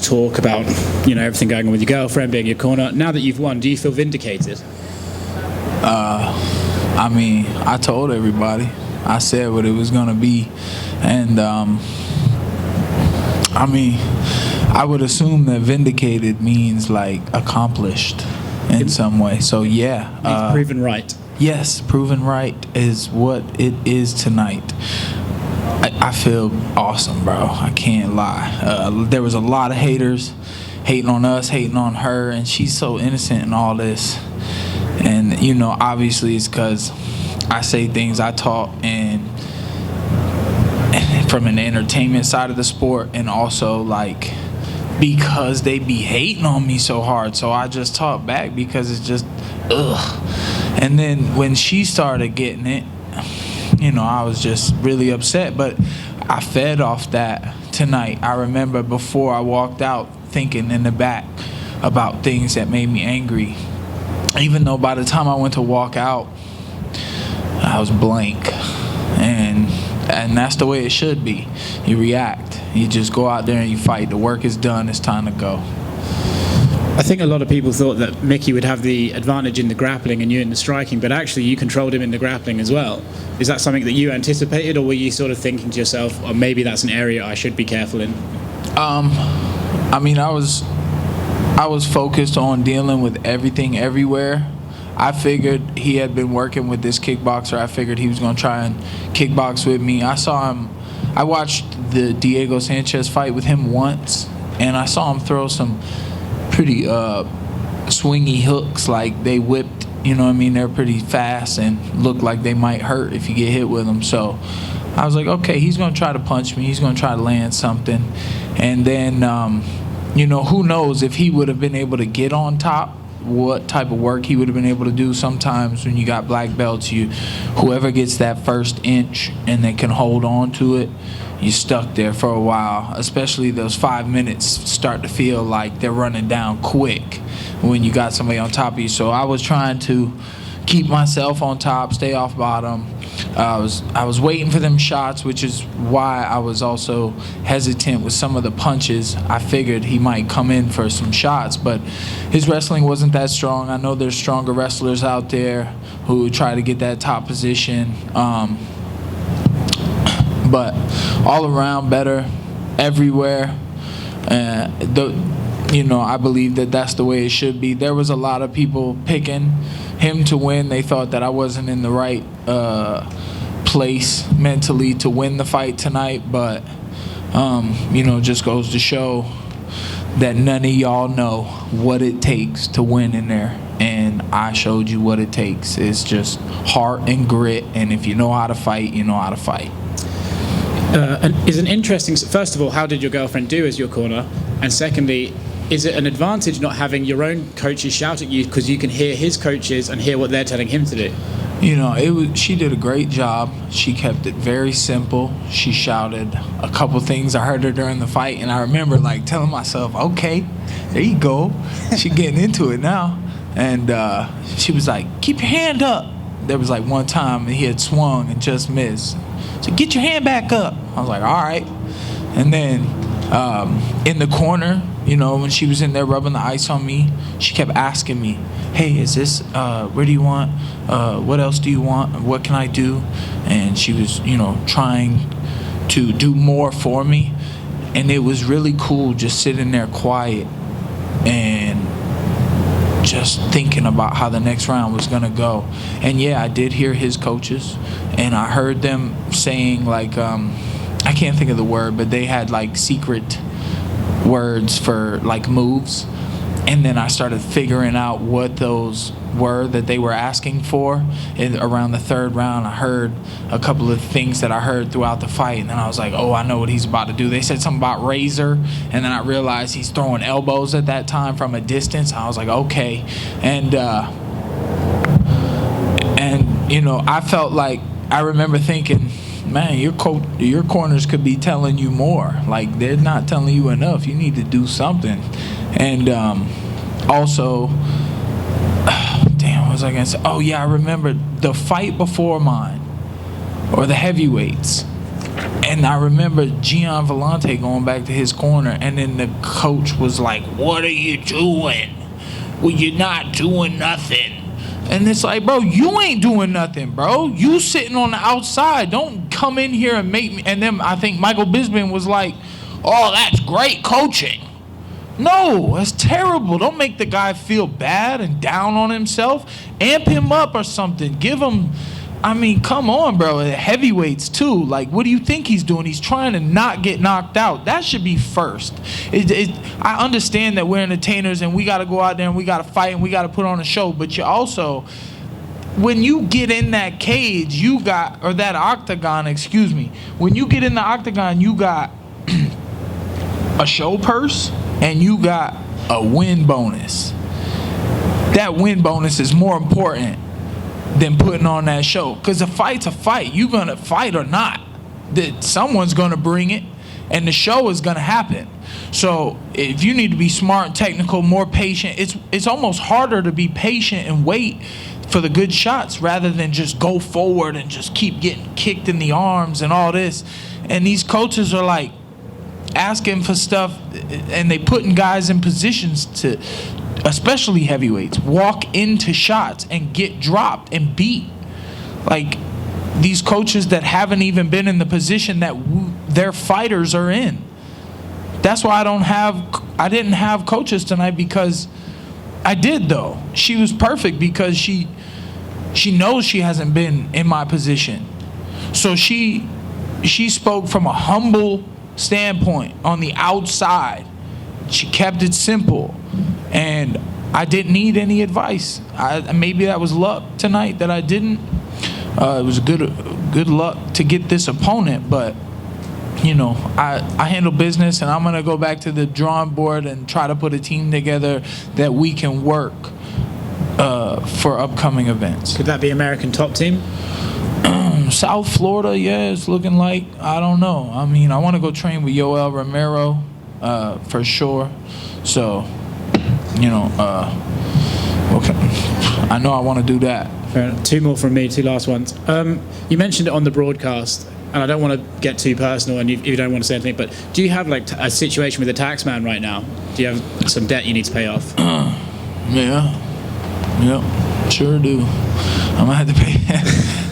talk about, everything going on with your girlfriend, being your corner. Now that you've won, do you feel vindicated? I told everybody. I said what it was going to be. And, I would assume that vindicated means, like, accomplished in some way. So, yeah. Proven right. Yes, proven right is what it is tonight. I feel awesome, bro. I can't lie. There was a lot of haters hating on us, hating on her, and she's so innocent in all this. And, obviously it's because I say things I talk and from an entertainment side of the sport, and also, like, because they be hating on me so hard. So I just talk back because it's just, ugh. And then when she started getting it, I was just really upset. But I fed off that tonight. I remember before I walked out thinking in the back about things that made me angry. Even though by the time I went to walk out, I was blank. And that's the way it should be. You react. You just go out there and you fight. The work is done. It's time to go. I think a lot of people thought that Mickey would have the advantage in the grappling and you in the striking, but actually you controlled him in the grappling as well. Is that something that you anticipated, or were you sort of thinking to yourself, or maybe that's an area I should be careful in? I was focused on dealing with everything everywhere. I figured he had been working with this kickboxer. I figured he was going to try and kickbox with me. I watched the Diego Sanchez fight with him once, and I saw him throw some pretty swingy hooks. Like, they whipped, they're pretty fast and look like they might hurt if you get hit with them. So I was like, okay, he's going to try to punch me. He's going to try to land something. And then, who knows if he would have been able to get on top, what type of work he would have been able to do. Sometimes when you got black belts, whoever gets that first inch and they can hold on to it, you're stuck there for a while. Especially those 5 minutes start to feel like they're running down quick when you got somebody on top of you. So I was trying to keep myself on top, stay off bottom. I was waiting for them shots, which is why I was also hesitant with some of the punches. I figured he might come in for some shots, but his wrestling wasn't that strong. I know there's stronger wrestlers out there who try to get that top position. But all around better everywhere. I believe that that's the way it should be. There was a lot of people picking him to win. They thought that I wasn't in the right place mentally to win the fight tonight, but just goes to show that none of y'all know what it takes to win in there, and I showed you what it takes. It's just heart and grit, and if you know how to fight, you know how to fight. And is an interesting. First of all, how did your girlfriend do as your corner? And secondly, is it an advantage not having your own coaches shout at you, because you can hear his coaches and hear what they're telling him to do? She did a great job. She kept it very simple. She shouted a couple things. I heard her during the fight, and I remember telling myself, okay, there you go. She getting into it now. And she was like, keep your hand up. There was one time he had swung and just missed. So get your hand back up. I was like, all right. And then in the corner, when she was in there rubbing the ice on me, she kept asking me, hey, is this, where do you want, what else do you want, what can I do? And she was, trying to do more for me. And it was really cool just sitting there quiet and just thinking about how the next round was going to go. And yeah, I did hear his coaches, and I heard them saying I can't think of the word, but they had secret words for moves. And then I started figuring out what those were that they were asking for. And around the third round, I heard a couple of things that I heard throughout the fight. And then I was like, oh, I know what he's about to do. They said something about razor. And then I realized he's throwing elbows at that time from a distance. I was like, okay. And I felt like, I remember thinking, man, your corners could be telling you more. They're not telling you enough. You need to do something. And also, what was I going to say? Oh, yeah, I remember the fight before mine, or the heavyweights. And I remember Gian Vellante going back to his corner, and then the coach was like, "What are you doing? Well, you're not doing nothing." And it's like, bro, you ain't doing nothing, bro. You sitting on the outside. Don't come in here and make me. And then I think Michael Bisping was like, "Oh, that's great coaching." No, that's terrible. Don't make the guy feel bad and down on himself. Amp him up or something. Give him, I mean, come on, bro. Heavyweights, too. Like, what do you think he's doing? He's trying to not get knocked out. That should be first. I understand that we're entertainers and we got to go out there and we got to fight and we got to put on a show. But you also, when you get in that cage, you got, or that octagon, excuse me. When you get in the octagon, you got a show purse and you got a win bonus. That win bonus is more important than putting on that show, because a fight's a fight. You're gonna fight or not, that someone's gonna bring it and the show is gonna happen. So if you need to be smart and technical, more patient, it's almost harder to be patient and wait for the good shots rather than just go forward and just keep getting kicked in the arms and all this. And these coaches are like asking for stuff, and they putting guys in positions to, especially heavyweights, walk into shots and get dropped and beat. Like, these coaches that haven't even been in the position that their fighters are in. That's why I didn't have coaches tonight, because I did though. She was perfect because she knows she hasn't been in my position. So she spoke from a humble standpoint on the outside. She kept it simple, and I didn't need any advice. Maybe that was luck tonight that I didn't. It was good luck to get this opponent, but you know, I handle business, and I'm gonna go back to the drawing board and try to put a team together that we can work for upcoming events. Could that be American top team? South Florida, yeah, it's looking like. I don't know. I mean, I want to go train with Yoel Romero for sure. So, you know, okay, I know I want to do that. Fair enough. Two more from me, two last ones. You mentioned it on the broadcast, and I don't want to get too personal, and you don't want to say anything, but do you have like a situation with a tax man right now? Do you have some debt you need to pay off? Yeah, sure do. I'm gonna have to pay.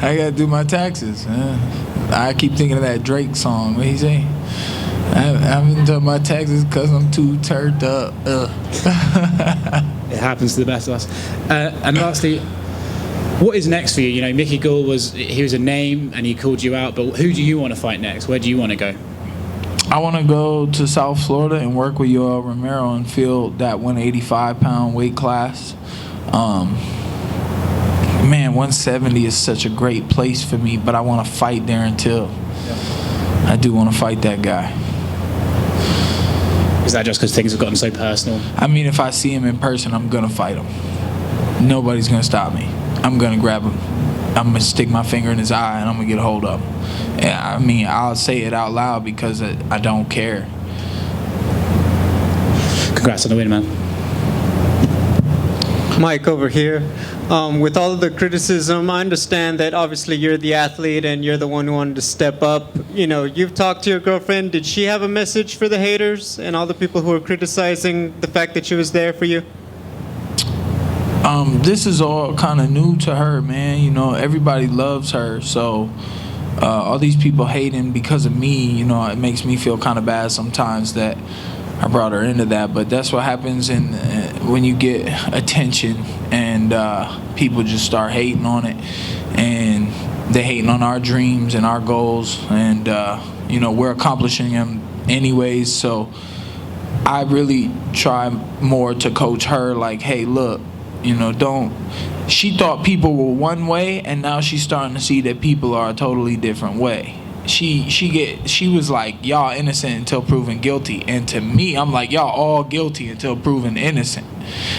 I gotta do my taxes. I keep thinking of that Drake song. What he say? I haven't done my taxes because I'm too turned up. It happens to the best of us. And lastly, what is next for you? You know, Mickey Gall was a name and he called you out, but who do you want to fight next? Where do you want to go? I want to go to South Florida and work with Yoel Romero and fill that 185-pound weight class. Man, 170 is such a great place for me, but I want to fight there until I do want to fight that guy. Is that just because things have gotten so personal? I mean, if I see him in person, I'm going to fight him. Nobody's going to stop me. I'm going to grab him. I'm going to stick my finger in his eye, and I'm going to get a hold of him. And I mean, I'll say it out loud because I don't care. Congrats on the win, man. Mike over here. With all of the criticism, I understand that obviously you're the athlete and you're the one who wanted to step up. You know, you've talked to your girlfriend. Did she have a message for the haters and all the people who are criticizing the fact that she was there for you? This is all kind of new to her, man. You know, everybody loves her, so all these people hating because of me, you know, it makes me feel kind of bad sometimes that I brought her into that. But that's what happens when you get attention and people just start hating on it, and they hating on our dreams and our goals, and you know, we're accomplishing them anyways. So I really try more to coach her, like, hey, look, you know, she thought people were one way, and now she's starting to see that people are a totally different way. She was like, y'all innocent until proven guilty, and to me, I'm like, y'all all guilty until proven innocent.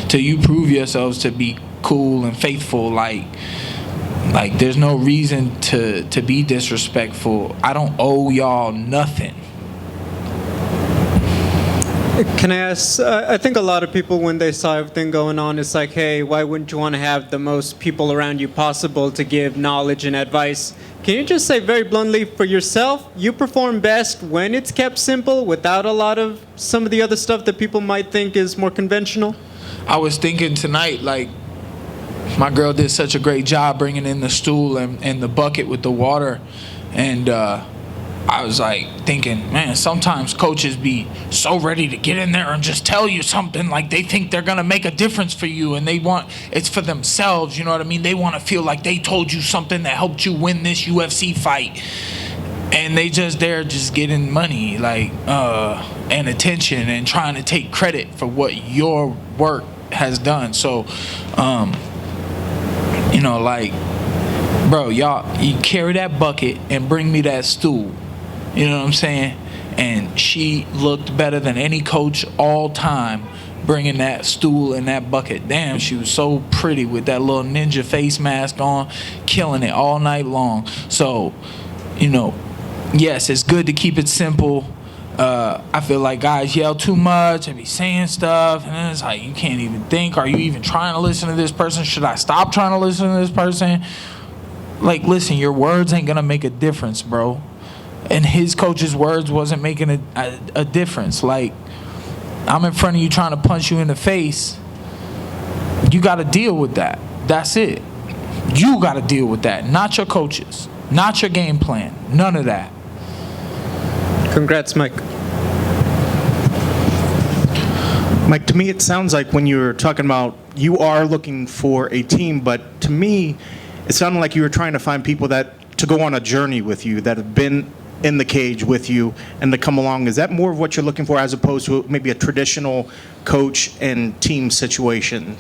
Till you prove yourselves to be cool and faithful, like there's no reason to be disrespectful. I don't owe y'all nothing. Can I ask, I think a lot of people, when they saw everything going on, it's like, hey, why wouldn't you want to have the most people around you possible to give knowledge and advice? Can you just say very bluntly for yourself, you perform best when it's kept simple without a lot of some of the other stuff that people might think is more conventional? I was thinking tonight, like, my girl did such a great job bringing in the stool and the bucket with the water. And I was like thinking, man, sometimes coaches be so ready to get in there and just tell you something, like they think they're going to make a difference for you, and they want it's for themselves, you know what I mean? They want to feel like they told you something that helped you win this UFC fight. And they they're just getting money, like, and attention, and trying to take credit for what your work has done. So, you know, like, bro, y'all, you carry that bucket and bring me that stool. You know what I'm saying? And she looked better than any coach all time bringing that stool and that bucket. Damn, she was so pretty with that little ninja face mask on, killing it all night long. So, you know, yes, it's good to keep it simple. I feel like guys yell too much and be saying stuff, and then it's like you can't even think. Are you even trying to listen to this person? Should I stop trying to listen to this person? Like, listen, your words ain't gonna make a difference, bro. And his coach's words wasn't making a difference. Like, I'm in front of you trying to punch you in the face. You got to deal with that. That's it. You got to deal with that. Not your coaches. Not your game plan. None of that. Congrats, Mike. Mike, to me, it sounds like when you were talking about you are looking for a team, but to me, it sounded like you were trying to find people to go on a journey with you, that have been in the cage with you and to come along. Is that more of what you're looking for as opposed to maybe a traditional coach and team situation?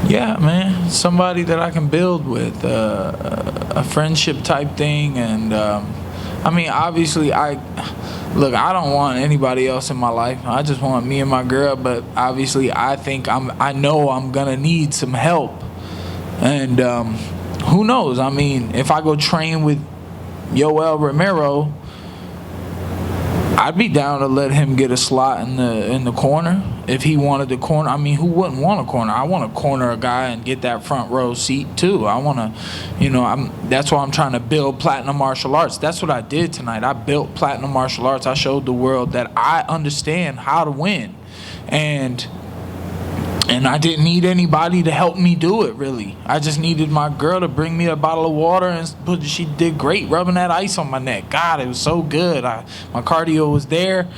Yeah, man. Somebody that I can build with, a friendship type thing. And, I mean, obviously, I don't want anybody else in my life. I just want me and my girl. But obviously, I know I'm going to need some help. And who knows? I mean, if I go train with Yoel Romero, I'd be down to let him get a slot in the corner if he wanted the corner. I mean, who wouldn't want a corner? I want to corner a guy and get that front row seat too. I want to, you know, that's why I'm trying to build Platinum Martial Arts. That's what I did tonight. I built Platinum Martial Arts. I showed the world that I understand how to win, and I didn't need anybody to help me do it, really. I just needed my girl to bring me a bottle of water, and she did great rubbing that ice on my neck. God, it was so good. My cardio was there.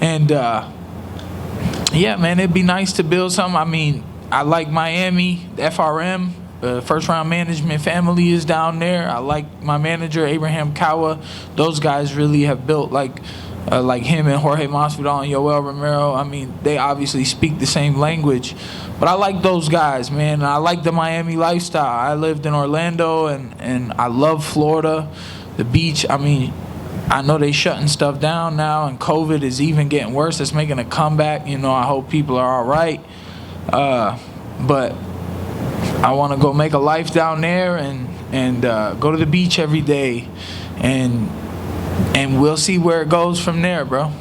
And, yeah, man, it'd be nice to build something. I mean, I like Miami, the FRM. The First Round Management family is down there. I like my manager, Abraham Kawa. Those guys really have built, like him and Jorge Masvidal and Yoel Romero. I mean, they obviously speak the same language. But I like those guys, man. I like the Miami lifestyle. I lived in Orlando, and I love Florida. The beach, I mean, I know they shutting stuff down now, and COVID is even getting worse. It's making a comeback. You know, I hope people are all right. But I want to go make a life down there and go to the beach every day. And we'll see where it goes from there, bro.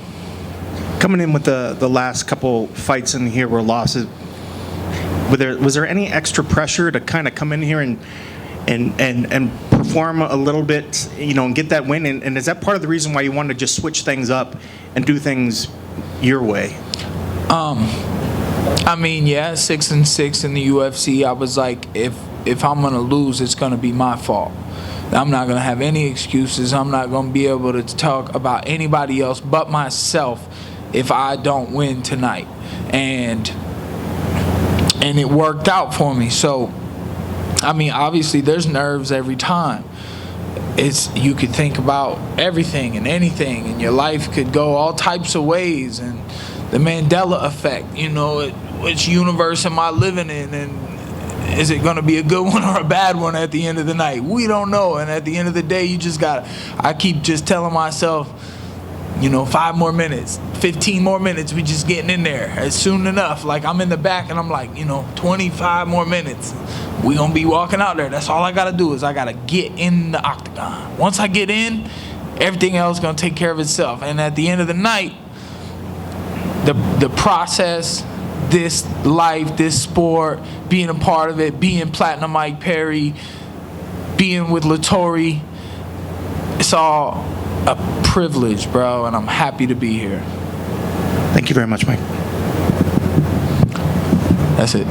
Coming in with the last couple fights in here were losses. Was there any extra pressure to kind of come in here and perform a little bit, you know, and get that win? And is that part of the reason why you wanted to just switch things up and do things your way? I mean, yeah, 6-6 in the UFC. I was like, if I'm gonna lose, it's gonna be my fault. I'm not going to have any excuses. I'm not going to be able to talk about anybody else but myself if I don't win tonight. And it worked out for me. So, I mean, obviously there's nerves every time. You could think about everything and anything, and your life could go all types of ways. And the Mandela effect, you know, which universe am I living in? And is it going to be a good one or a bad one at the end of the night? We don't know. And at the end of the day, you just got to, I keep just telling myself, you know, 5 more minutes, 15 more minutes, we just getting in there. It's soon enough. Like, I'm in the back and I'm like, you know, 25 more minutes. We going to be walking out there. That's all I got to do is I got to get in the octagon. Once I get in, everything else is going to take care of itself. And at the end of the night, the process, this life, this sport, being a part of it, being Platinum Mike Perry, being with Latori, It's all a privilege, bro, and I'm happy to be here. Thank you very much, Mike. That's it.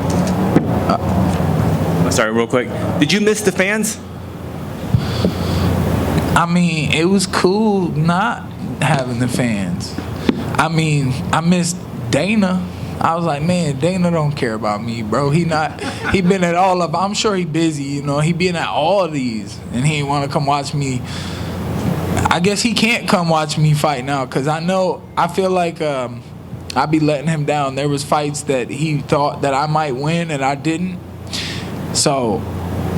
Sorry, real quick. Did you miss the fans? I mean, it was cool not having the fans. I mean, I missed Dana. I was like, man, Dana don't care about me, bro. He been at all of, I'm sure he busy, you know. He been at all of these, and he ain't want to come watch me. I guess he can't come watch me fight now, because I feel like I be letting him down. There was fights that he thought that I might win, and I didn't. So,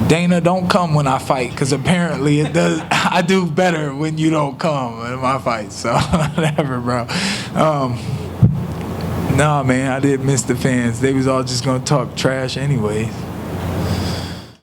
Dana, don't come when I fight, because apparently I do better when you don't come in my fights. So, whatever, bro. No, man, I didn't miss the fans. They was all just going to talk trash anyways.